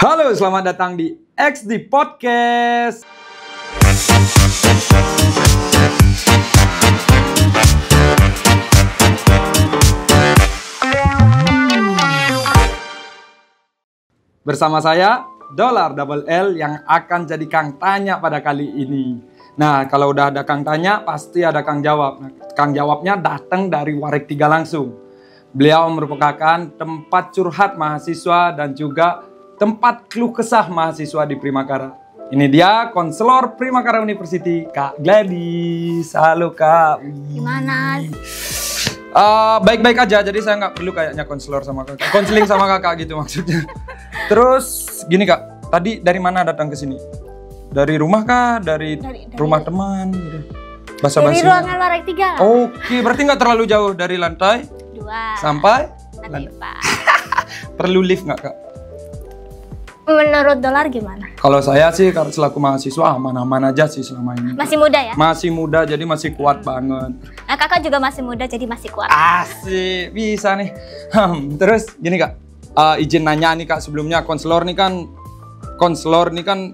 Halo, selamat datang di XD Podcast. Bersama saya, Dolar Double L yang akan jadi Kang Tanya pada kali ini. Nah, kalau udah ada Kang Tanya, pasti ada Kang Jawab. Nah, Kang Jawabnya datang dari Wareg 3 langsung. Beliau merupakan tempat curhat mahasiswa dan juga tempat keluh kesah mahasiswa di Primakara. Ini dia konselor Primakara University, Kak Gladys. Halo Kak. Gimana? Baik-baik aja, jadi saya nggak perlu kayaknya konselor sama kakak. Konseling sama kakak gitu maksudnya. Terus gini Kak, tadi dari mana datang ke sini? Dari rumah kah? Dari rumah teman? Gitu. Dari ruangan Wareg 3. Oke, berarti nggak terlalu jauh dari lantai 2 sampai lantai 4. Perlu lift nggak Kak? Menurut Dolar gimana? Kalau saya sih kalau selaku mahasiswa aman-aman aja sih selama ini. Masih muda ya? Masih muda jadi masih kuat banget. Nah, kakak juga masih muda jadi masih kuat. Asik, bisa nih. Terus gini Kak, izin nanya nih Kak sebelumnya konselor nih kan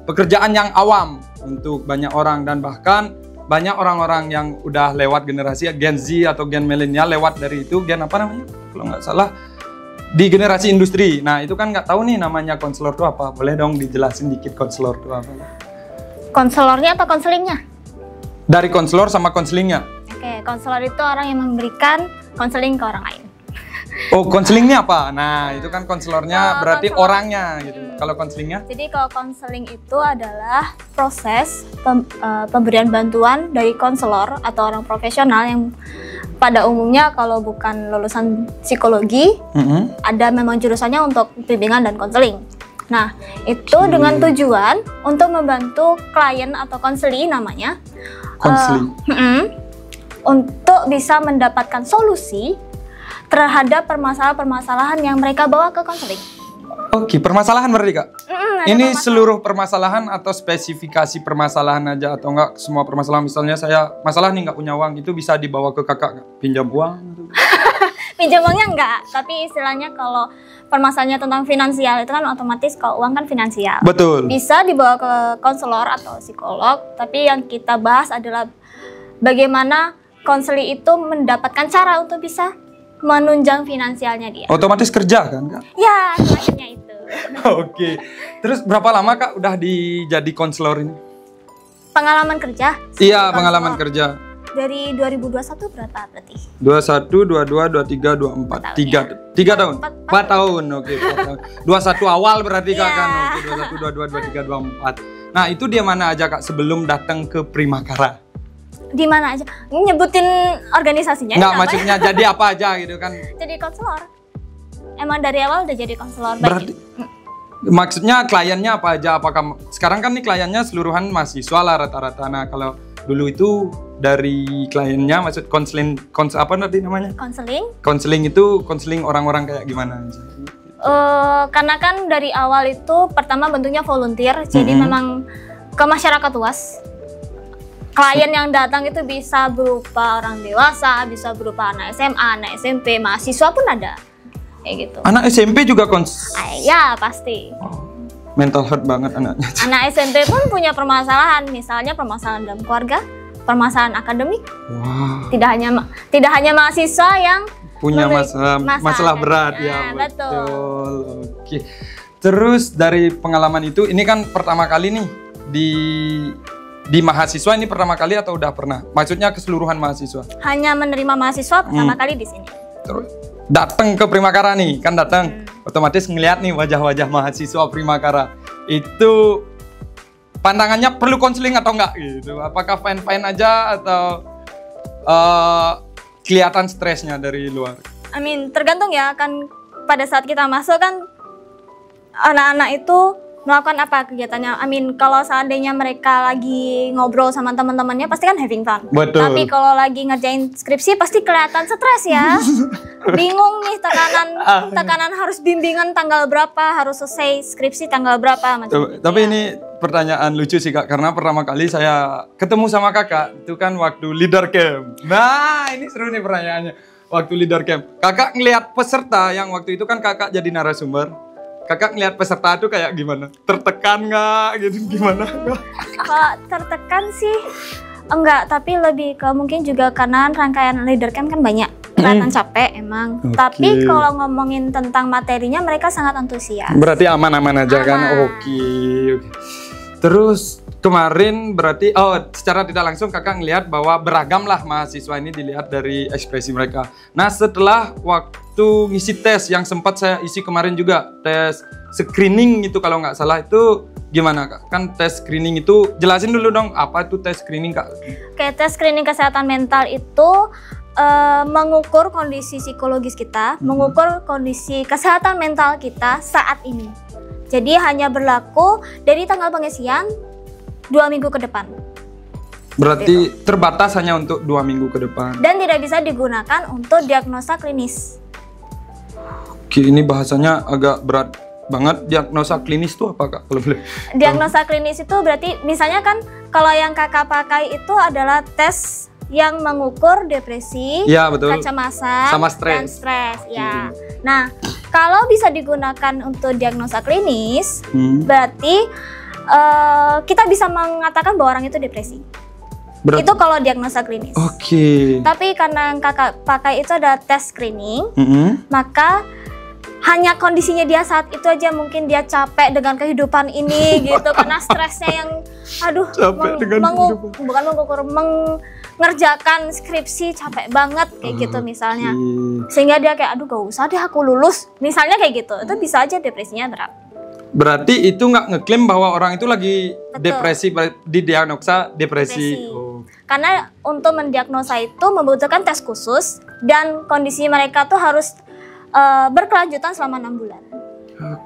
pekerjaan yang awam untuk banyak orang dan bahkan banyak orang-orang yang udah lewat generasi Gen Z atau Gen milenial lewat dari itu Gen apa namanya kalau nggak salah di generasi industri. Nah itu kan nggak tahu nih namanya konselor itu apa. Boleh dong dijelasin dikit konselor itu apa? Konselornya atau konselingnya? Dari konselor sama konselingnya. Oke, konselor itu orang yang memberikan konseling ke orang lain. Oh, konselingnya apa? Nah, itu kan konselornya berarti konselor, orangnya gitu. Kalau konselingnya? Jadi kalau konseling itu adalah proses pemberian bantuan dari konselor atau orang profesional yang pada umumnya kalau bukan lulusan psikologi, ada memang jurusannya untuk bimbingan dan konseling. Nah, itu dengan tujuan untuk membantu klien atau konseli namanya. Konseling. Untuk bisa mendapatkan solusi terhadap permasalahan-permasalahan yang mereka bawa ke konseling. Oke, permasalahan berarti Kak? Ini seluruh permasalahan atau spesifikasi permasalahan aja atau enggak semua permasalahan? Misalnya saya masalah nih nggak punya uang, itu bisa dibawa ke kakak nggak? Pinjam uang? Pinjam uangnya enggak, tapi istilahnya kalau permasalahannya tentang finansial itu kan otomatis kalau uang kan finansial. Betul. Bisa dibawa ke konselor atau psikolog, tapi yang kita bahas adalah bagaimana konseli itu mendapatkan cara untuk bisa menunjang finansialnya dia. Otomatis kerja kan Kak? Ya, semacamnya itu. Oke. Terus berapa lama Kak udah jadi konselor ini? Pengalaman kerja? Iya, pengalaman kerja. Dari 2021 berapa berarti? 21, 22, 23, 24. 3 tahun. 4 tahun. Oke, 4 tahun. 21 awal berarti Kak kan. Oke, 21, 22, 23, 24. Nah, itu dia mana aja Kak sebelum datang ke Primakara? Di mana aja? Nyebutin organisasinya? Enggak, maksudnya jadi apa aja gitu kan? Jadi konselor. Emang dari awal udah jadi konselor. Berarti maksudnya kliennya apa aja? Apakah sekarang kan nih kliennya seluruhan mahasiswa lah rata-rata. Nah, kalau dulu itu dari kliennya maksud apa nanti namanya? Konseling. Konseling itu konseling orang-orang kayak gimana? Karena kan dari awal itu pertama bentuknya volunteer, jadi memang ke masyarakat luas. Klien yang datang itu bisa berupa orang dewasa, bisa berupa anak SMA, anak SMP, mahasiswa pun ada. Kayak gitu. Anak SMP juga Ya, pasti. Mental health banget anaknya. Anak SMP pun punya permasalahan, misalnya permasalahan dalam keluarga, permasalahan akademik. Wow. Tidak hanya mahasiswa yang punya masalah berat ya. Betul. Oke. Terus dari pengalaman itu, ini kan pertama kali nih di mahasiswa ini pertama kali atau udah pernah? Maksudnya keseluruhan mahasiswa? Hanya menerima mahasiswa pertama kali di sini. Terus datang ke Primakara nih, kan datang otomatis ngeliat nih wajah-wajah mahasiswa Primakara. Itu pandangannya perlu konseling atau enggak gitu? Apakah fine-fine aja atau kelihatan stresnya dari luar? Tergantung ya, kan pada saat kita masuk kan anak-anak itu melakukan apa kegiatannya. Kalau seandainya mereka lagi ngobrol sama teman-temannya pasti kan having fun. Betul. Tapi kalau lagi ngerjain skripsi pasti kelihatan stres ya. Bingung nih, tekanan harus bimbingan tanggal berapa, harus selesai skripsi tanggal berapa macam. Tapi ini pertanyaan lucu sih Kak, karena pertama kali saya ketemu sama Kakak itu kan waktu leader camp. Nah, ini seru nih pertanyaannya. waktu leader camp. Kakak ngelihat peserta yang waktu itu kan kakak jadi narasumber. Kakak ngelihat peserta itu kayak gimana? Tertekan nggak gitu, gimana? Kalau tertekan sih enggak, tapi lebih ke mungkin juga karena rangkaian leader camp kan banyak. Kelihatan capek emang. Tapi kalau ngomongin tentang materinya mereka sangat antusias. Berarti aman-aman aja kan? Aman. Oke. Terus kemarin berarti secara tidak langsung kakak ngelihat bahwa beragam lah mahasiswa ini dilihat dari ekspresi mereka. Nah setelah waktu ngisi tes yang sempat saya isi kemarin juga, tes screening itu kalau nggak salah, itu gimana kak? Kan tes screening itu jelasin dulu dong, apa itu tes screening kak? Oke, tes screening kesehatan mental itu mengukur kondisi psikologis kita, mengukur kondisi kesehatan mental kita saat ini. Jadi hanya berlaku dari tanggal pengisian 2 minggu ke depan. Berarti terbatas hanya untuk 2 minggu ke depan. Dan tidak bisa digunakan untuk diagnosa klinis. Oke, ini bahasanya agak berat banget. Diagnosa klinis itu apa kak? Kalau boleh. Diagnosa klinis itu berarti misalnya kan kalau yang kakak pakai itu adalah tes yang mengukur depresi, ya, betul, kecemasan, sama dan stres. Ya. Nah, kalau bisa digunakan untuk diagnosa klinis, berarti kita bisa mengatakan bahwa orang itu depresi. Itu kalau diagnosa klinis. Oke. Tapi karena yang kakak pakai itu ada tes screening, maka hanya kondisinya dia saat itu aja, mungkin dia capek dengan kehidupan ini gitu karena stresnya yang mengerjakan skripsi capek banget kayak gitu misalnya, sehingga dia kayak aduh gak usah deh aku lulus misalnya kayak gitu, itu bisa aja depresinya berat. Berarti itu nggak ngeklaim bahwa orang itu lagi depresi, didiagnosa depresi. Karena untuk mendiagnosa itu membutuhkan tes khusus dan kondisi mereka tuh harus berkelanjutan selama 6 bulan.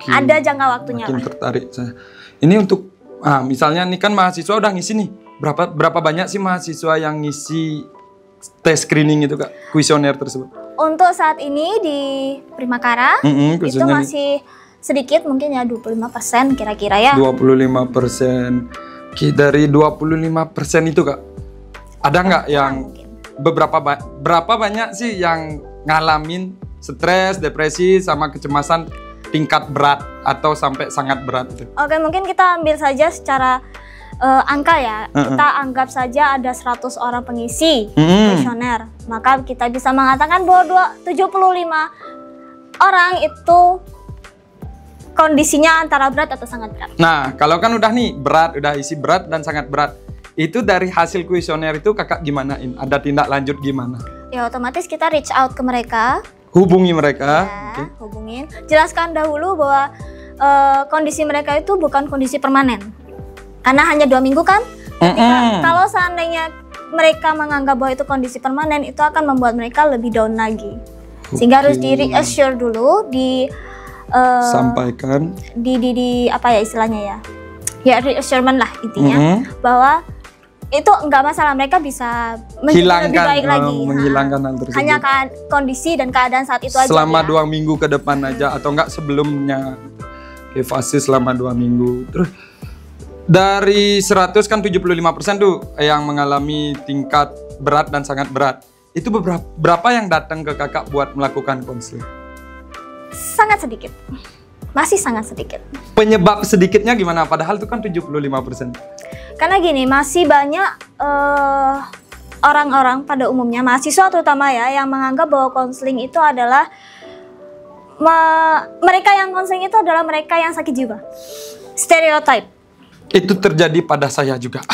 Ada jangka waktunya. Makin tertarik saya. Ini untuk misalnya nih kan mahasiswa udah ngisi nih. Berapa banyak sih mahasiswa yang ngisi tes screening itu kak, kuesioner tersebut? Untuk saat ini di Primakara itu masih sedikit, mungkin ya 25% kira-kira ya. 25%. Dari 25% itu kak, ada nggak yang berapa banyak sih yang ngalamin stres, depresi, sama kecemasan tingkat berat atau sampai sangat berat itu? Oke, mungkin kita ambil saja secara angka ya. Kita anggap saja ada 100 orang pengisi kuesioner. Maka kita bisa mengatakan bahwa 75 orang itu kondisinya antara berat atau sangat berat. Nah, kalau kan udah nih berat, udah isi berat dan sangat berat, itu dari hasil kuesioner itu kakak gimanain? Ada tindak lanjut gimana? Ya otomatis kita reach out ke mereka. Hubungi mereka, hubungin. Jelaskan dahulu bahwa kondisi mereka itu bukan kondisi permanen. Karena hanya 2 minggu kan. Kalau seandainya mereka menganggap bahwa itu kondisi permanen, itu akan membuat mereka lebih down lagi. Sehingga harus di reassure dulu, sampaikan. Di apa ya istilahnya ya? Ya reassurement lah intinya, bahwa itu enggak masalah, mereka bisa menjadi lebih baik lagi. Menghilangkan hal tersebut. Hanya kondisi dan keadaan saat itu aja. Selama 2 minggu ke depan aja, atau enggak sebelumnya. Fase selama 2 minggu. Terus dari 100 kan 75% tuh yang mengalami tingkat berat dan sangat berat. Itu berapa yang datang ke kakak buat melakukan konseling? Sangat sedikit. Masih sangat sedikit. Penyebab sedikitnya gimana? Padahal itu kan 75%. Karena gini, masih banyak orang-orang pada umumnya, mahasiswa terutama ya, yang menganggap bahwa konseling itu adalah mereka yang konseling itu adalah mereka yang sakit jiwa. Stereotype. Itu terjadi pada saya juga.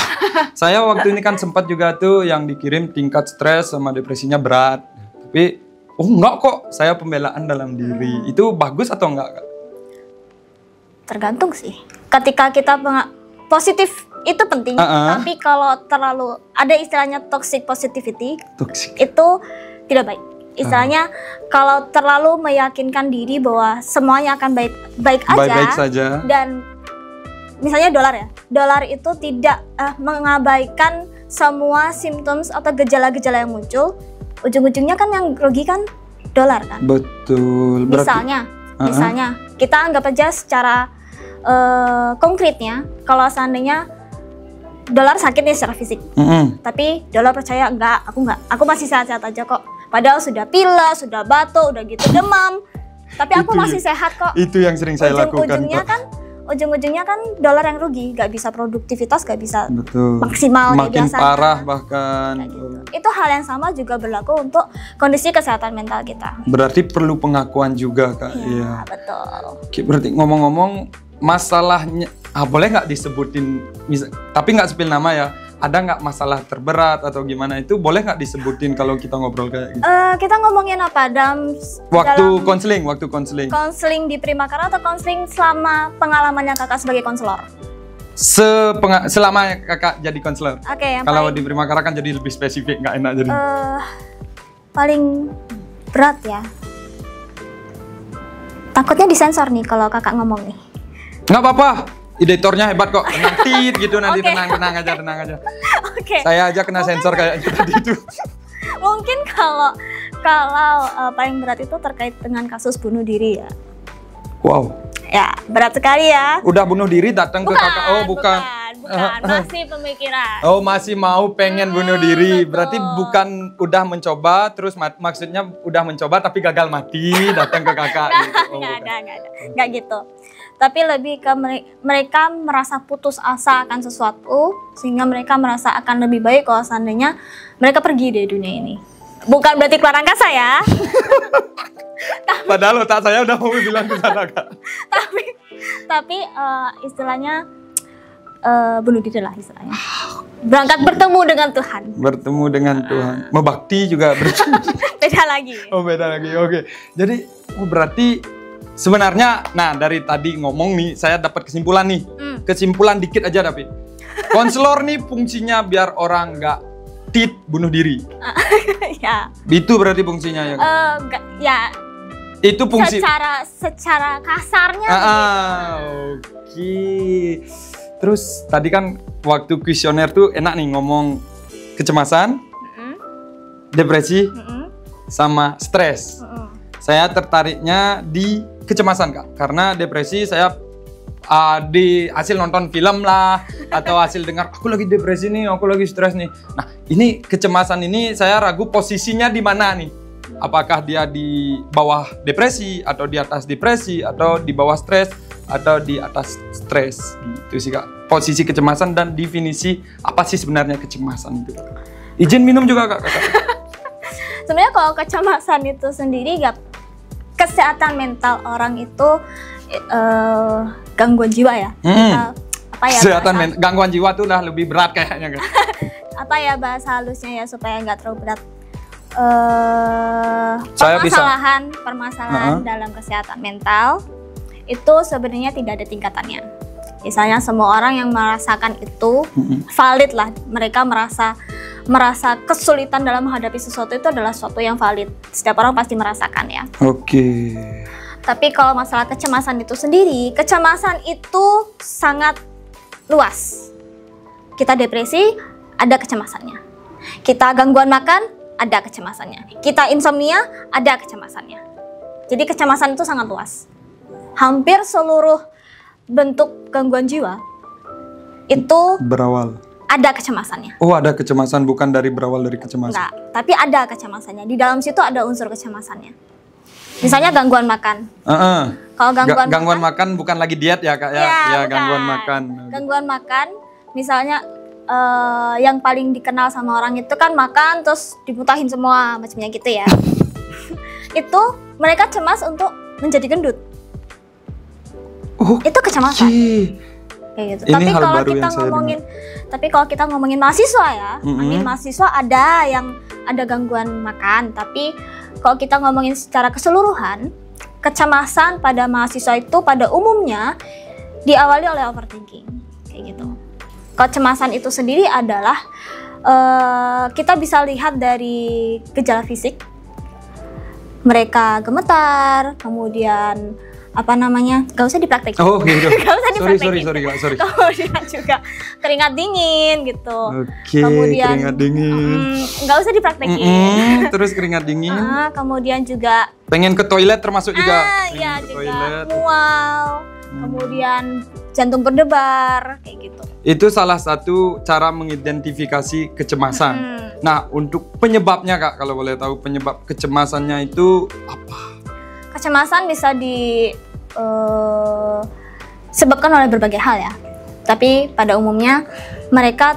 Saya waktu ini kan sempat juga tuh yang dikirim tingkat stres sama depresinya berat. Tapi enggak kok, saya pembelaan dalam diri. Itu bagus atau enggak kak? Tergantung sih. Ketika kita positif itu penting, tapi kalau terlalu ada istilahnya toxic positivity, itu tidak baik. Istilahnya kalau terlalu meyakinkan diri bahwa semuanya akan baik saja, dan misalnya dolar itu tidak mengabaikan semua symptoms atau gejala-gejala yang muncul, ujung-ujungnya kan yang rugi kan dolar kan. Betul. Misalnya kita anggap aja secara konkretnya, kalau seandainya dolar sakit nih secara fisik, tapi dolar percaya aku masih sehat-sehat aja kok, Padahal sudah pilek, sudah batuk, udah gitu demam. Tapi aku Itu masih sehat kok. Itu yang sering saya lakukan, Kak. Ujung-ujungnya kan dolar yang rugi, nggak bisa produktivitas, nggak bisa Betul. maksimal kayak Makin biasanya. parah bahkan. Kayak gitu. Itu hal yang sama juga berlaku untuk kondisi kesehatan mental kita. Berarti perlu pengakuan juga, Kak. Iya, betul. Oke, berarti ngomong-ngomong masalahnya, boleh nggak disebutin, tapi nggak spill nama ya, ada nggak masalah terberat atau gimana itu, boleh nggak disebutin kalau kita ngobrol kayak gitu? Kita ngomongin apa? Waktu konseling. Konseling di Primakara atau konseling selama pengalamannya kakak sebagai konselor? Selama kakak jadi konselor. Oke, yang Kalau paling, di Primakara kan jadi lebih spesifik, nggak enak jadi. paling berat ya. Takutnya disensor nih kalau kakak ngomong nih. Nggak apa-apa, editornya hebat kok, nanti gitu nanti. Oke. tenang aja. Oke. Saya aja kena sensor kayak tadi itu. Mungkin kalau paling berat itu terkait dengan kasus bunuh diri ya. Wow. Ya, berat sekali ya. Udah bunuh diri datang ke kakak. Oh, bukan. Masih pemikiran. Oh, masih mau pengen bunuh diri. betul. Berarti bukan udah mencoba terus maksudnya udah mencoba tapi gagal mati datang ke kakak gitu. Oh, Nggak gitu. Tapi lebih ke mereka merasa putus asa akan sesuatu sehingga mereka merasa akan lebih baik kalau seandainya mereka pergi dari dunia ini. Bukan berarti keluar angkasa ya. Padahal otak saya udah mau bilang ke sana, Kak. tapi istilahnya bunuh diri lah istilahnya. Berangkat bertemu dengan Tuhan. Bertemu dengan Tuhan. Membakti juga bertemu. Beda lagi. Oh, beda lagi. Oke. Jadi berarti sebenarnya, nah dari tadi ngomong nih, saya dapat kesimpulan nih. Kesimpulan dikit aja tapi. Konselor nih fungsinya biar orang nggak bunuh diri. Ya. Itu berarti fungsinya ya. Ya. Itu fungsi. Secara kasarnya. Oke. Terus tadi kan waktu kuesioner tuh enak nih ngomong kecemasan, depresi, sama stres. Saya tertariknya di kecemasan, Kak, karena depresi saya di hasil nonton film lah atau hasil dengar aku lagi depresi nih, aku lagi stres nih. Nah, ini kecemasan ini saya ragu posisinya di mana nih. Apakah dia di bawah depresi atau di atas depresi atau di bawah stres atau di atas stres gitu sih, Kak. Posisi kecemasan dan definisi apa sih sebenarnya kecemasan itu, Kak. Izin minum juga, Kak. Sebenarnya kalau kecemasan itu sendiri kesehatan mental orang itu gangguan jiwa ya. Kesehatan gangguan jiwa tuh udah lebih berat kayaknya, Kak. Apa ya bahasa halusnya ya supaya nggak terlalu berat. Permasalahan dalam kesehatan mental itu sebenarnya tidak ada tingkatannya. Misalnya semua orang yang merasakan itu valid lah. Mereka merasa kesulitan dalam menghadapi sesuatu itu adalah sesuatu yang valid. Setiap orang pasti merasakan ya. Oke. Tapi kalau masalah kecemasan itu sendiri, kecemasan itu sangat luas. Kita depresi, ada kecemasannya. Kita gangguan makan, ada kecemasannya. Kita insomnia, ada kecemasannya. Jadi kecemasan itu sangat luas. Hampir seluruh bentuk gangguan jiwa itu berawal. Ada kecemasannya. Oh, ada kecemasan, bukan berawal dari kecemasan. Enggak, tapi ada kecemasannya. Di dalam situ ada unsur kecemasannya. Misalnya gangguan makan. Kalau gangguan makan bukan lagi diet ya, Kak ya? Ya, gangguan makan. Gangguan makan, misalnya yang paling dikenal sama orang itu kan makan terus diputahin semua macamnya gitu ya. Itu mereka cemas untuk menjadi gendut. Itu kecemasan. Kayak gitu. Tapi kalau kita ngomongin mahasiswa ya, mahasiswa ada gangguan makan, tapi kalau kita ngomongin secara keseluruhan, kecemasan pada mahasiswa itu pada umumnya diawali oleh overthinking, kayak gitu. Kecemasan itu sendiri adalah kita bisa lihat dari gejala fisik, mereka gemetar, kemudian gak usah dipraktekin. Oh gitu. Gak usah dipraktekin. Sorry. Kemudian juga keringat dingin gitu. Oke, kemudian keringat dingin. Gak usah dipraktekin. Terus keringat dingin. Kemudian juga pengen ke toilet termasuk juga. Iya juga. Mual. Kemudian jantung berdebar kayak gitu. Itu salah satu cara mengidentifikasi kecemasan. Nah, untuk penyebabnya Kak, kalau boleh tahu penyebab kecemasannya itu apa? Kecemasan bisa disebabkan oleh berbagai hal ya. Tapi pada umumnya mereka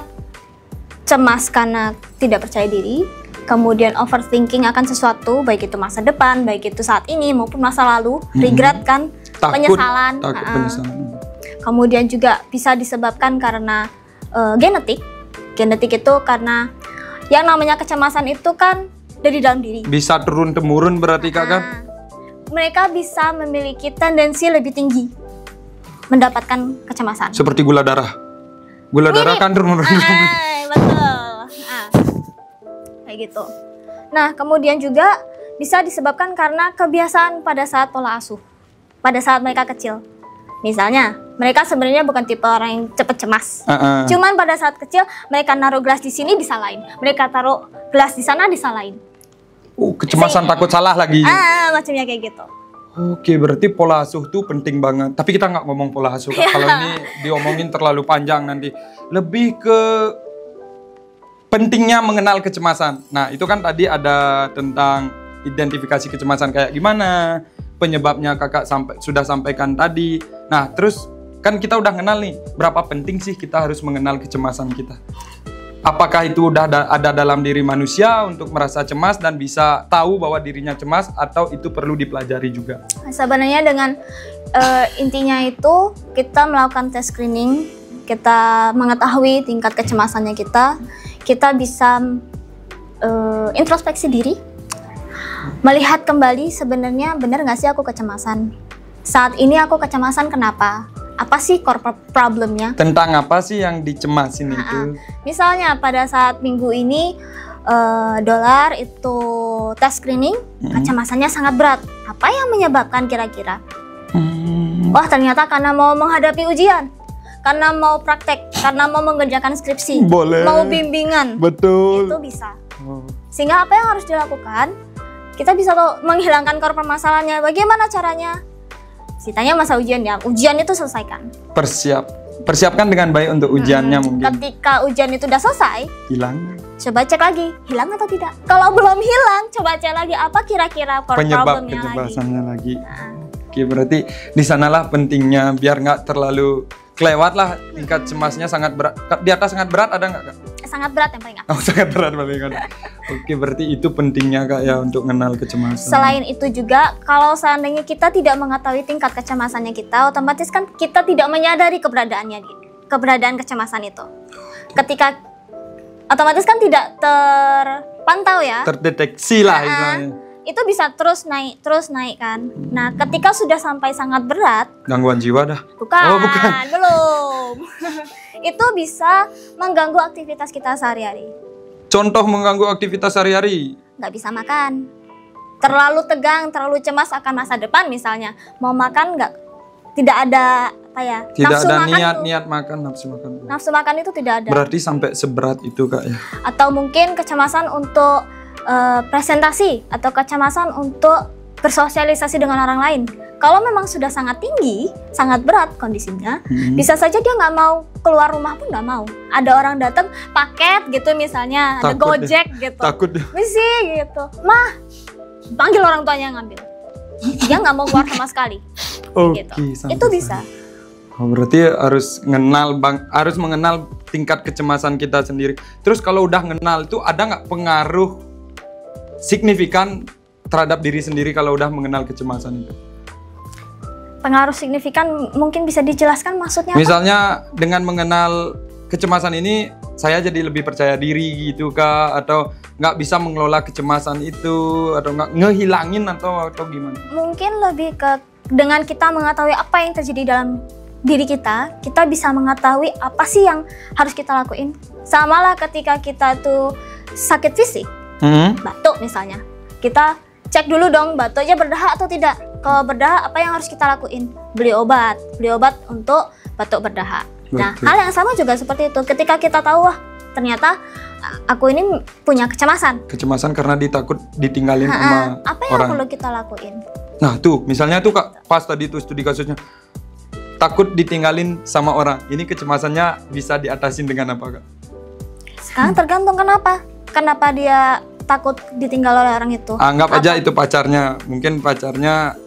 cemas karena tidak percaya diri, kemudian overthinking akan sesuatu, baik itu masa depan, baik itu saat ini maupun masa lalu, regret kan, penyesalan. Penyesalan. Kemudian juga bisa disebabkan karena genetik. Genetik itu karena yang namanya kecemasan itu kan dari dalam diri. Bisa turun-temurun berarti Kak kan? Mereka bisa memiliki tendensi lebih tinggi mendapatkan kecemasan. Seperti gula darah. Gula darah kan turun-temurun. Betul. Kayak gitu. Nah, kemudian juga bisa disebabkan karena kebiasaan pada saat pola asuh. Pada saat mereka kecil. Misalnya, mereka sebenarnya bukan tipe orang yang cepat cemas. Cuman pada saat kecil, mereka naruh gelas di sini disalahin. Mereka taruh gelas di sana disalahin. Kecemasan takut salah lagi. Macamnya kayak gitu. Oke, berarti pola asuh tuh penting banget. Tapi kita nggak ngomong pola asuh, Kak. Kalau ini diomongin terlalu panjang nanti. Lebih ke pentingnya mengenal kecemasan. Nah, itu kan tadi ada tentang identifikasi kecemasan kayak gimana, penyebabnya Kakak sudah sampaikan tadi. Nah, terus kan kita udah kenal nih, berapa penting sih kita harus mengenal kecemasan kita? Apakah itu udah ada dalam diri manusia untuk merasa cemas dan bisa tahu bahwa dirinya cemas, atau itu perlu dipelajari juga? Sebenarnya dengan intinya itu kita melakukan tes screening, kita mengetahui tingkat kecemasannya kita bisa introspeksi diri, melihat kembali sebenarnya benar nggak sih aku kecemasan. Saat ini aku kecemasan kenapa? Apa sih core problemnya? Tentang apa sih yang dicemasin itu? Misalnya pada saat minggu ini Dolar itu tes screening, kecemasannya sangat berat. Apa yang menyebabkan kira-kira? Wah, ternyata karena mau menghadapi ujian, karena mau praktek, karena mau mengerjakan skripsi, mau bimbingan. Betul. Itu bisa. Sehingga apa yang harus dilakukan? Kita bisa menghilangkan core permasalahannya. Bagaimana caranya? Ceritanya masa ujian ya, ujian itu selesaikan. Persiapkan dengan baik untuk ujiannya mungkin. Ketika ujian itu udah selesai, hilang. Coba cek lagi, hilang atau tidak. Kalau belum hilang, coba cek lagi apa kira-kira penyebab kecemasannya lagi. Oke, berarti di sanalah pentingnya biar nggak terlalu kelewat lah tingkat cemasnya sangat berat. Di atas sangat berat ada nggak Kak? Sangat berat yang paling atas. Oh, sangat berat paling atas. Oke, berarti itu pentingnya Kak ya untuk mengenal kecemasan. Selain itu juga, kalau seandainya kita tidak mengetahui tingkat kecemasannya kita, otomatis kan kita tidak menyadari keberadaan kecemasan itu. Ketika otomatis kan tidak terpantau ya. Terdeteksi lah istilahnya. Itu bisa terus naik kan. Nah, ketika sudah sampai sangat berat, gangguan jiwa dah. Bukan. Belum. Itu bisa mengganggu aktivitas kita sehari-hari. Contoh mengganggu aktivitas sehari-hari? Nggak bisa makan. Terlalu tegang, terlalu cemas akan masa depan misalnya. Mau makan tidak ada tidak ada niat makan, nafsu makan. Nafsu makan itu tidak ada. Berarti sampai seberat itu Kak ya. Atau mungkin kecemasan untuk presentasi atau kecemasan untuk bersosialisasi dengan orang lain. Kalau memang sudah sangat tinggi, sangat berat kondisinya, bisa saja dia nggak mau keluar rumah pun nggak mau. Ada orang datang paket gitu misalnya, ada Gojek gitu. Takut. Misi gitu. Mah, panggil orang tuanya ngambil. Dia nggak mau keluar sama sekali. Gitu. Itu bisa. Oh, berarti harus mengenal tingkat kecemasan kita sendiri. Terus kalau udah mengenal itu ada nggak pengaruh signifikan terhadap diri sendiri kalau udah mengenal kecemasan itu? Pengaruh signifikan mungkin bisa dijelaskan maksudnya Misalnya apa? Dengan mengenal kecemasan ini saya jadi lebih percaya diri gitu Kak, atau nggak bisa mengelola kecemasan itu, atau nggak ngehilangin atau gimana? Mungkin lebih ke dengan kita mengetahui apa yang terjadi dalam diri kita bisa mengetahui apa sih yang harus kita lakuin. Sama lah ketika kita tuh sakit fisik, batuk misalnya, kita cek dulu dong batuknya berdahak atau tidak. Kalau berdahak apa yang harus kita lakuin? Beli obat untuk batuk berdahak. Nah, hal yang sama juga seperti itu. Ketika kita tahu wah ternyata aku ini punya kecemasan karena ditakut ditinggalin sama apa yang perlu kita lakuin? Nah tuh misalnya tuh Kak, pas tadi tuh studi kasusnya takut ditinggalin sama orang, ini kecemasannya bisa diatasin dengan apa Kak? Sekarang tergantung kenapa. Kenapa dia takut ditinggal oleh orang itu? Anggap aja itu pacarnya. Mungkin pacarnya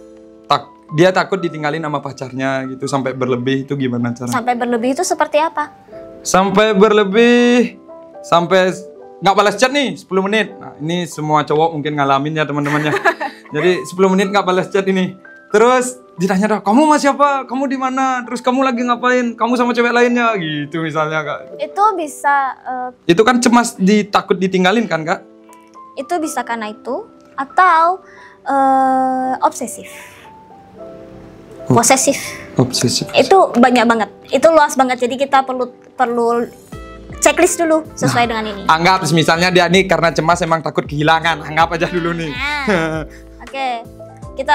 dia takut ditinggalin sama pacarnya gitu sampai berlebih, itu gimana cara? Sampai berlebih itu seperti apa? Sampai berlebih, sampai nggak balas chat nih 10 menit. Nah, ini semua cowok mungkin ngalamin ya teman-temannya. Jadi 10 menit nggak balas chat ini. Terus ditanya dong, kamu sama siapa? Kamu di mana? Terus kamu lagi ngapain? Kamu sama cewek lainnya? Gitu misalnya Kak. Itu bisa Itu kan cemas takut ditinggalin kan Kak? itu bisa karena itu atau obsesif. Posesif. Obsesif. Itu banyak banget. Itu luas banget. Jadi kita perlu checklist dulu sesuai dengan ini. Anggap misalnya dia nih karena cemas emang takut kehilangan. Anggap aja dulu nih. Oke. Kita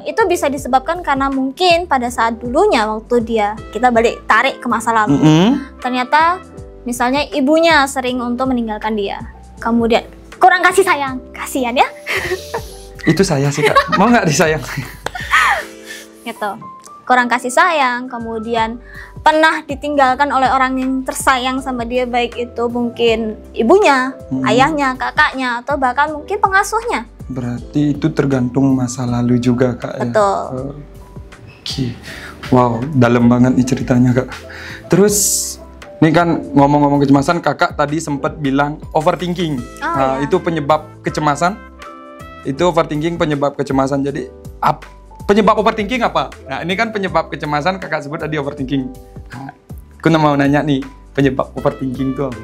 itu bisa disebabkan karena mungkin pada saat dulunya waktu kita tarik ke masa lalu. Ternyata misalnya ibunya sering untuk meninggalkan dia. Kemudian kurang kasih sayang. Kasihan ya. Itu saya sih Kak. Mau nggak disayang? Gitu. Kurang kasih sayang, kemudian pernah ditinggalkan oleh orang yang tersayang sama dia, baik itu mungkin ibunya, ayahnya, kakaknya, atau bahkan mungkin pengasuhnya. Berarti itu tergantung masa lalu juga Kak. Betul. Ya? Oke. Wow, dalam banget nih ceritanya Kak. Terus ini kan ngomong-ngomong kecemasan, Kakak tadi sempat bilang overthinking. Nah, itu penyebab kecemasan. Itu overthinking penyebab kecemasan. Jadi penyebab overthinking apa? Nah, ini kan penyebab kecemasan Kakak sebut tadi overthinking. Nah, aku mau nanya nih, penyebab overthinking itu apa?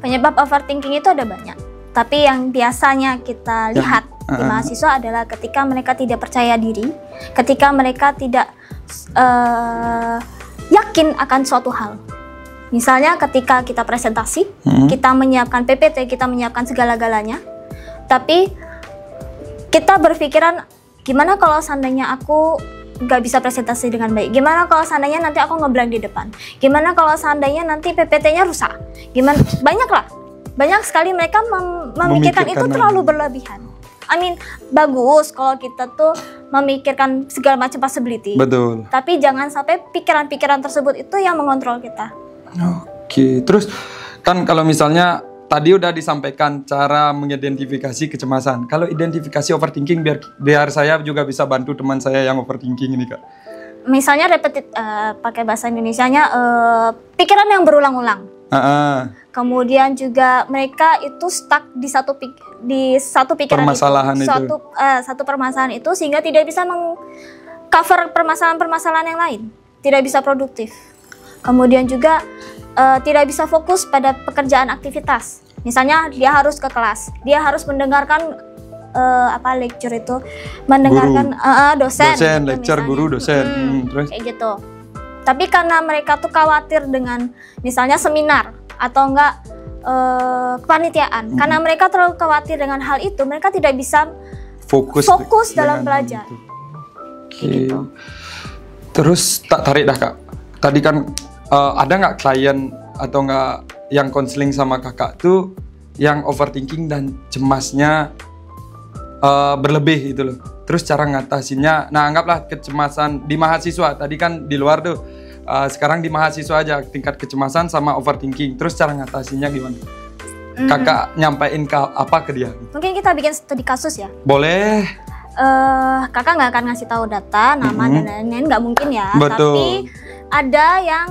Penyebab overthinking itu ada banyak. Tapi yang biasanya kita lihat di mahasiswa adalah ketika mereka tidak percaya diri, ketika mereka tidak yakin akan suatu hal. Misalnya ketika kita presentasi, kita menyiapkan PPT, kita menyiapkan segala-galanya, tapi kita berpikiran, gimana kalau seandainya aku nggak bisa presentasi dengan baik? Gimana kalau seandainya nanti aku ngeblank di depan? Gimana kalau seandainya nanti PPT-nya rusak? Gimana? Banyak sekali mereka memikirkan itu terlalu berlebihan. Bagus kalau kita tuh memikirkan segala macam possibility. Betul. Tapi jangan sampai pikiran-pikiran tersebut itu yang mengontrol kita. Oke, terus kan kalau misalnya tadi udah disampaikan cara mengidentifikasi kecemasan. Kalau identifikasi overthinking biar saya juga bisa bantu teman saya yang overthinking ini Kak. Misalnya pakai bahasa Indonesianya pikiran yang berulang-ulang. Kemudian juga mereka itu stuck di satu pikiran satu permasalahan itu sehingga tidak bisa mengcover permasalahan-permasalahan yang lain. Tidak bisa produktif. Kemudian juga tidak bisa fokus pada pekerjaan aktivitas. Misalnya dia harus ke kelas, dia harus mendengarkan lecture itu, mendengarkan dosen gitu, lecture misalnya. Guru, dosen. Terus? Kayak gitu. Tapi karena mereka tuh khawatir dengan misalnya seminar atau enggak kepanitiaan, karena mereka terlalu khawatir dengan hal itu, mereka tidak bisa fokus dalam belajar. Oke. Gitu. Terus tak tarik dah Kak. Tadi kan ada nggak klien atau nggak yang konseling sama Kakak tuh yang overthinking dan cemasnya berlebih gitu loh. Terus cara ngatasinnya, nah anggaplah kecemasan di mahasiswa, tadi kan di luar tuh, sekarang di mahasiswa aja tingkat kecemasan sama overthinking. Terus cara ngatasinnya gimana? Kakak nyampein apa ke dia? Mungkin kita bikin studi kasus ya? Boleh. Kakak nggak akan ngasih tahu data, nama dan lain-lain, nggak mungkin ya. Betul. Tapi ada yang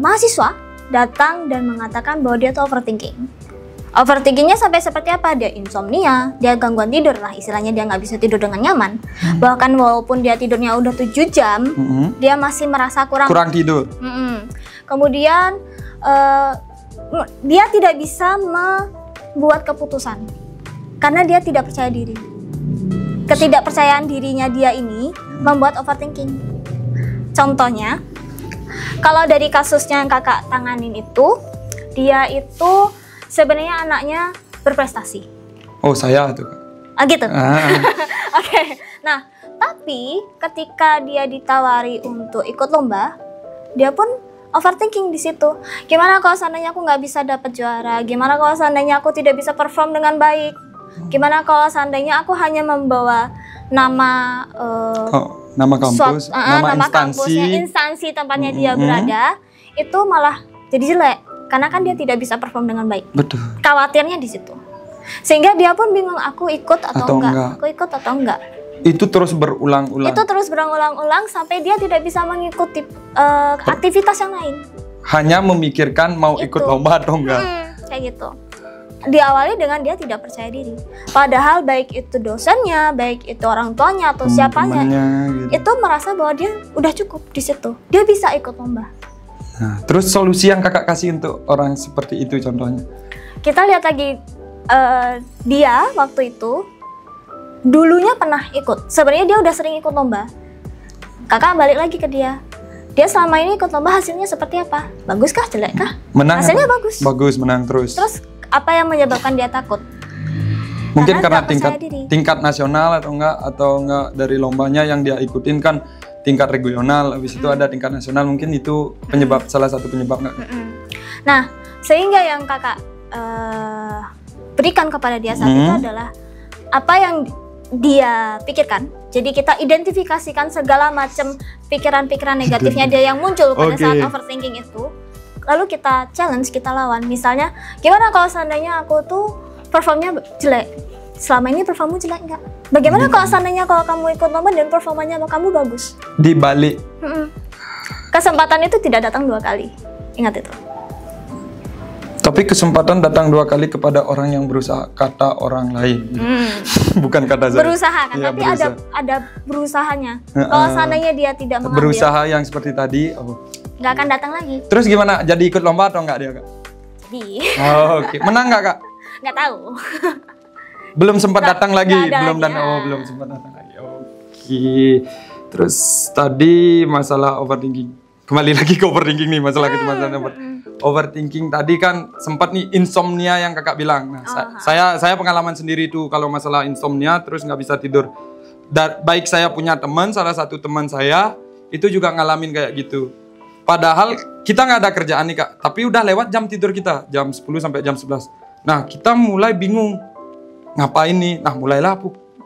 mahasiswa datang dan mengatakan bahwa dia tuh overthinking. Overthinkingnya sampai seperti apa? Dia insomnia, dia gangguan tidur lah, istilahnya dia nggak bisa tidur dengan nyaman. Bahkan walaupun dia tidurnya udah 7 jam, dia masih merasa kurang tidur. Kemudian dia tidak bisa membuat keputusan karena dia tidak percaya diri. Ketidakpercayaan dirinya dia ini membuat overthinking. Contohnya, kalau dari kasusnya yang kakak tanganin itu, dia itu sebenarnya anaknya berprestasi. Oh, saya tuh. Gitu. Oke. Nah, tapi ketika dia ditawari untuk ikut lomba, dia pun overthinking di situ. Gimana kalau seandainya aku nggak bisa dapat juara? Gimana kalau seandainya aku tidak bisa perform dengan baik? Gimana kalau seandainya aku hanya membawa nama nama kampus, nama kampusnya, instansi tempatnya dia berada, itu malah jadi jelek. karena kan dia tidak bisa perform dengan baik. Betul. Khawatirnya di situ. Sehingga dia pun bingung, aku ikut atau enggak. Aku ikut atau enggak. Itu terus berulang-ulang. Itu terus berulang-ulang sampai dia tidak bisa mengikuti aktivitas yang lain. Hanya memikirkan mau ikut lomba atau enggak. Kayak gitu. Diawali dengan dia tidak percaya diri. Padahal baik itu dosennya, baik itu orang tuanya atau siapanya, gitu. Itu merasa bahwa dia udah cukup di situ. Dia bisa ikut lomba. Nah, terus solusi yang kakak kasih untuk orang seperti itu contohnya? Kita lihat lagi dia waktu itu dulunya pernah ikut. Sebenarnya dia udah sering ikut lomba. Kakak balik lagi ke dia. Dia selama ini ikut lomba hasilnya seperti apa? Bagus kah? Jelek kah? Menang. Hasilnya bagus. Bagus, menang terus. Terus apa yang menyebabkan dia takut? Mungkin karena tingkat nasional atau enggak dari lombanya yang dia ikutin kan tingkat regional, habis itu ada tingkat nasional, mungkin itu penyebab salah satu penyebab enggak? Nah, sehingga yang kakak berikan kepada dia saat itu adalah apa yang dia pikirkan. Jadi kita identifikasikan segala macam pikiran-pikiran negatifnya dia yang muncul pada saat overthinking itu. Lalu kita challenge, kita lawan. Misalnya, gimana kalau seandainya aku tuh performnya jelek? Selama ini performmu jelek nggak? Bagaimana kalau seandainya kalau kamu ikut lomba dan performanya kamu bagus? Dibalik. Kesempatan itu tidak datang 2 kali. Ingat itu. Tapi kesempatan datang 2 kali kepada orang yang berusaha, kata orang lain. Bukan kata saya. Berusaha kan, ya, tapi ada berusahanya. Kalau seandainya dia tidak mengambil. Berusaha yang seperti tadi, nggak akan datang lagi. Terus gimana? Jadi ikut lomba atau enggak dia, Kak? Jadi. Oke. Menang nggak, Kak? Nggak tahu. Belum sempat datang lagi, belum sempat datang lagi. Oke. Terus tadi masalah overthinking. Kembali lagi ke overthinking nih, masalah kecemasan overthinking tadi kan sempat nih insomnia yang kakak bilang. Nah, saya pengalaman sendiri tuh kalau masalah insomnia terus nggak bisa tidur. Baik saya punya teman, salah satu teman saya itu juga ngalamin kayak gitu. Padahal kita nggak ada kerjaan nih Kak, tapi udah lewat jam tidur kita, jam 10 sampai jam 11. Nah kita mulai bingung ngapain nih. Nah mulailah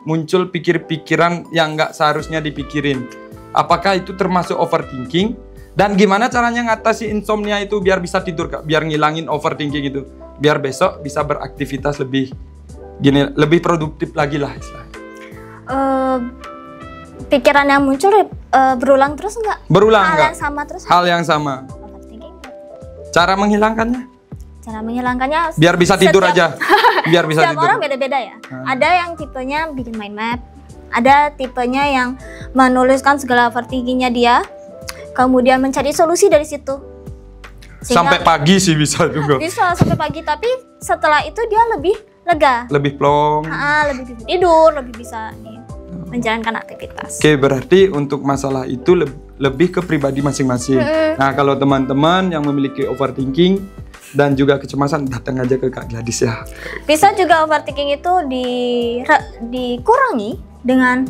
muncul pikiran yang nggak seharusnya dipikirin. Apakah itu termasuk overthinking? Dan gimana caranya ngatasi insomnia itu biar bisa tidur Kak, biar ngilangin overthinking itu, biar besok bisa beraktivitas lebih produktif lagi lah istilahnya. Pikiran yang muncul berulang terus nggak? Berulang Hal yang sama terus? Hal yang sama. Cara menghilangkannya? Cara menghilangkannya biar bisa tidur aja. Biar bisa tidur. Setiap orang beda-beda ya. Ada yang tipenya bikin mind map, ada tipenya yang menuliskan segala overthinkingnya dia, kemudian mencari solusi dari situ. Sampai pagi sih bisa juga. Bisa sampai pagi, tapi setelah itu dia lebih lega. Lebih plong. Lebih bisa tidur, lebih bisa menjalankan aktivitas. Oke, berarti untuk masalah itu lebih ke pribadi masing-masing. Nah, kalau teman-teman yang memiliki overthinking dan juga kecemasan, datang aja ke Kak Gladys ya. Bisa juga overthinking itu dikurangi dengan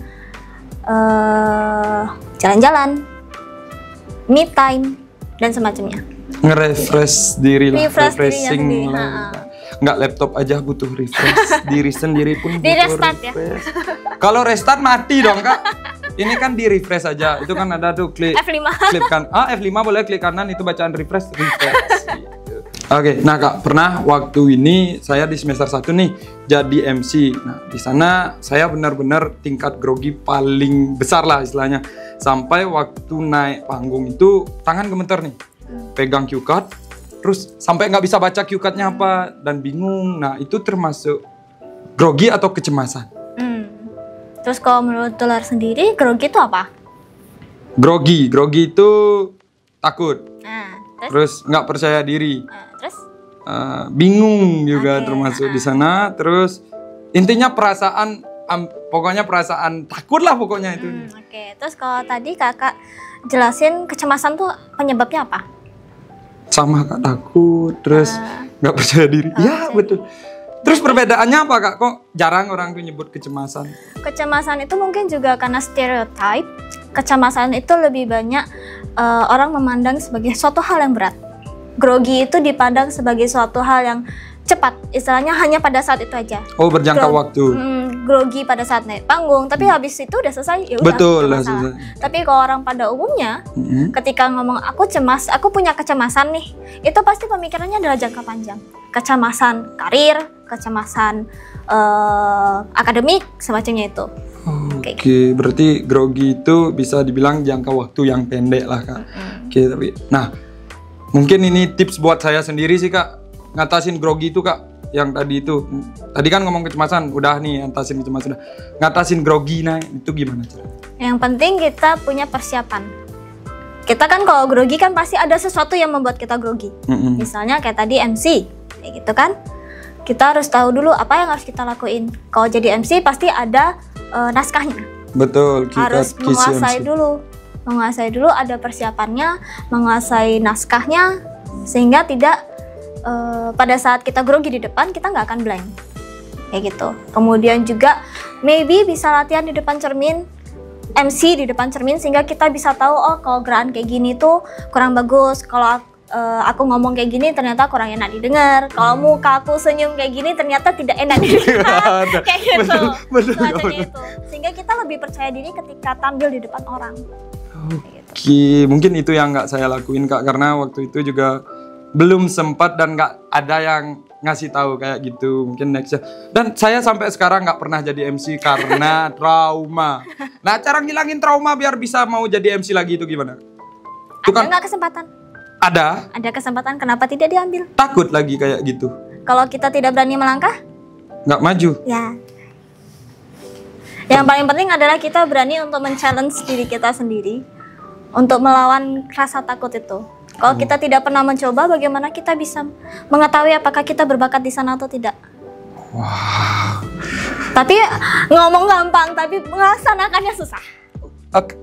jalan-jalan, me time, dan semacamnya. Nge-refresh diri lah, refreshing lah. Nggak laptop aja butuh refresh, diri sendiri pun butuh restart refresh. Kalau restart mati dong Kak. Ini kan di refresh aja, itu kan ada tuh klik kan. F5 boleh klik kanan, itu bacaan refresh. Oke, nah Kak, pernah waktu ini saya di semester 1 nih jadi MC. Nah, di sana saya benar-benar tingkat grogi paling besar lah istilahnya. Sampai waktu naik panggung itu tangan gemeter nih. Pegang cue card, terus sampai nggak bisa baca cue card-nya apa dan bingung. Nah, itu termasuk grogi atau kecemasan? Terus kalau menurut Dolar sendiri, grogi itu apa? Grogi itu takut. Terus nggak percaya diri. Terus? Bingung juga termasuk di sana. Terus intinya perasaan, pokoknya perasaan takut lah pokoknya itu. Terus kalau tadi kakak jelasin kecemasan tuh penyebabnya apa? Sama Kak, takut, terus nggak percaya diri. Ya betul. Terus perbedaannya apa Kak? Kok jarang orang tuh nyebut kecemasan? Kecemasan itu mungkin juga karena stereotype. Kecemasan itu lebih banyak orang memandang sebagai suatu hal yang berat. Grogi itu dipandang sebagai suatu hal yang cepat. Istilahnya hanya pada saat itu aja. Oh, berjangka waktu. grogi pada saat naik panggung, tapi habis itu udah selesai, ya udah. Betul lah. Tapi kalau orang pada umumnya, ketika ngomong aku cemas, aku punya kecemasan nih, itu pasti pemikirannya adalah jangka panjang. Kecemasan karir, kecemasan akademik, semacamnya itu. Oke, berarti grogi itu bisa dibilang jangka waktu yang pendek lah Kak. Oke, tapi nah mungkin ini tips buat saya sendiri sih Kak, ngatasin grogi itu Kak. Yang tadi itu, tadi kan ngomong kecemasan, udah nih ngatasin kecemasan, udah. Ngatasin grogi, nah itu gimana caranya? Yang penting kita punya persiapan. Kita kan kalau grogi kan pasti ada sesuatu yang membuat kita grogi. Misalnya kayak tadi MC, kayak gitu kan. Kita harus tahu dulu apa yang harus kita lakuin. Kalau jadi MC pasti ada naskahnya. Betul, kita harus menguasai dulu, ada persiapannya, menguasai naskahnya, sehingga tidak pada saat kita grogi di depan kita nggak akan blank, kayak gitu. Kemudian juga maybe bisa latihan di depan cermin, MC di depan cermin, sehingga kita bisa tahu oh kalau gerakan kayak gini tuh kurang bagus, kalau aku ngomong kayak gini ternyata kurang enak didengar, kalau muka aku senyum kayak gini ternyata tidak enak didengar, kayak gitu. Betul. Itu sehingga kita lebih percaya diri ketika tampil di depan orang. Oke, mungkin itu yang nggak saya lakuin Kak, karena waktu itu juga belum sempat dan nggak ada yang ngasih tahu kayak gitu. Mungkin next ya. Dan saya sampai sekarang nggak pernah jadi MC karena trauma. Nah, cara ngilangin trauma biar bisa mau jadi MC lagi itu gimana? Ada nggak kesempatan? Ada kesempatan, kenapa tidak diambil? Takut lagi kayak gitu. Kalau kita tidak berani melangkah? Nggak maju. Ya. Yang paling penting adalah kita berani untuk men-challenge diri kita sendiri, untuk melawan rasa takut itu. Kalau kita tidak pernah mencoba, bagaimana kita bisa mengetahui apakah kita berbakat di sana atau tidak? Wow. Tapi ngomong gampang, tapi melaksanakannya susah. Oke.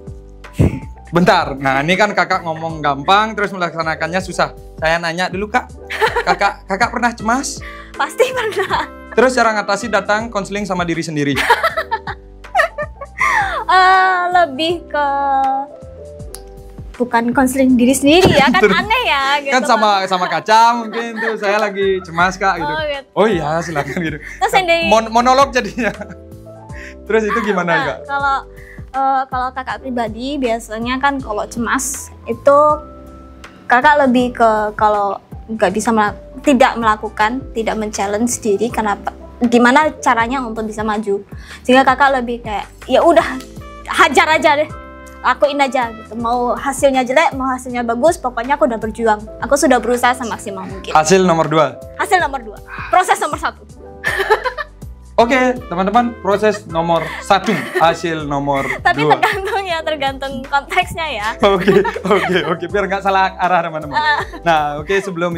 Bentar, nah ini kan kakak ngomong gampang, terus melaksanakannya susah. Saya nanya dulu kak, kakak pernah cemas? Pasti pernah. Terus cara ngatasi datang konseling sama diri sendiri? Lebih ke bukan konseling diri sendiri ya, kan aneh ya gitu. Kan sama kaca mungkin tuh saya lagi cemas kak gitu. Oh iya silakan gitu. Terus monolog jadinya. Terus itu gimana kak? Kalau kakak pribadi biasanya kan kalau cemas itu kakak lebih ke kalau nggak bisa tidak melakukan, tidak men-challenge diri, kenapa? Gimana caranya untuk bisa maju? Sehingga kakak lebih kayak ya udah hajar aja deh. Lakuin aja gitu, mau hasilnya jelek, mau hasilnya bagus, pokoknya aku udah berjuang. Aku sudah berusaha semaksimal mungkin. Hasil nomor 2? Hasil nomor 2, proses nomor 1. Oke, teman-teman, proses nomor 1, hasil nomor 2. Tapi tergantung konteksnya ya. Oke, biar nggak salah arah teman-teman. Nah, oke, sebelum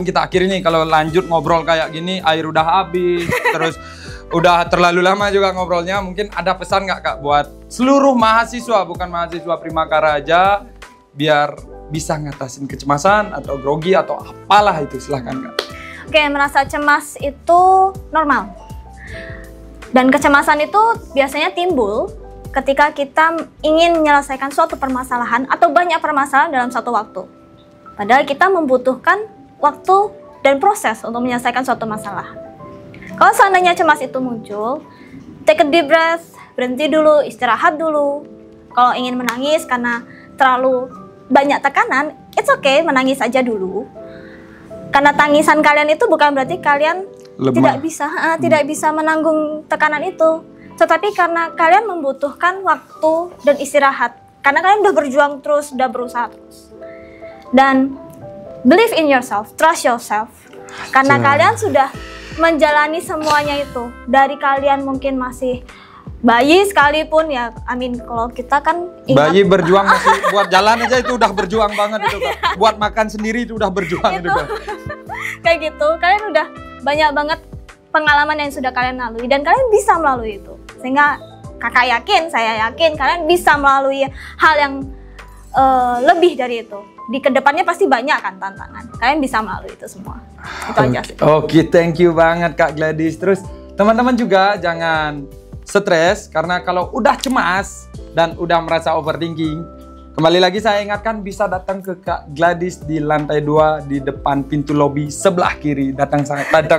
kita akhiri nih, kalau lanjut ngobrol kayak gini, air udah habis, terus udah terlalu lama juga ngobrolnya, mungkin ada pesan nggak kak buat seluruh mahasiswa, bukan mahasiswa Primakara aja, biar bisa ngatasin kecemasan atau grogi atau apalah itu, silahkan kak. Oke, merasa cemas itu normal. Dan kecemasan itu biasanya timbul ketika kita ingin menyelesaikan suatu permasalahan atau banyak permasalahan dalam satu waktu. Padahal kita membutuhkan waktu dan proses untuk menyelesaikan suatu masalah. Kalau seandainya cemas itu muncul, take a deep breath, berhenti dulu, istirahat dulu. Kalau ingin menangis karena terlalu banyak tekanan, it's okay, menangis aja dulu. Karena tangisan kalian itu bukan berarti kalian tidak bisa menanggung tekanan itu. Tetapi karena kalian membutuhkan waktu dan istirahat. Karena kalian udah berjuang terus, udah berusaha terus. Dan believe in yourself, trust yourself. Karena kalian sudah menjalani semuanya itu. Dari kalian mungkin masih bayi sekalipun ya, kalau kita kan ingat, bayi berjuang masih buat jalan aja itu udah berjuang banget itu kak. Buat makan sendiri itu udah berjuang itu kak. Kayak gitu, kalian udah banyak banget pengalaman yang sudah kalian lalui dan kalian bisa melalui itu. Sehingga kakak yakin, saya yakin kalian bisa melalui hal yang lebih dari itu. Di kedepannya pasti banyak kan tantangan. Kalian bisa melalui itu semua. Itu aja sih. Oke, thank you banget Kak Gladys. Terus teman-teman juga jangan stres karena kalau udah cemas dan udah merasa overthinking, kembali lagi saya ingatkan bisa datang ke Kak Gladys di lantai 2 di depan pintu lobi sebelah kiri. Datang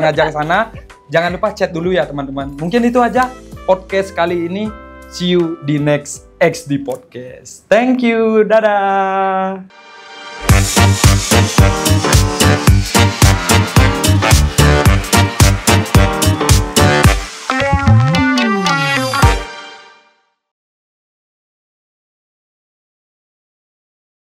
aja ke sana. Jangan lupa chat dulu ya teman-teman. Mungkin itu aja podcast kali ini. See you di next XD Podcast. Thank you. Dadah.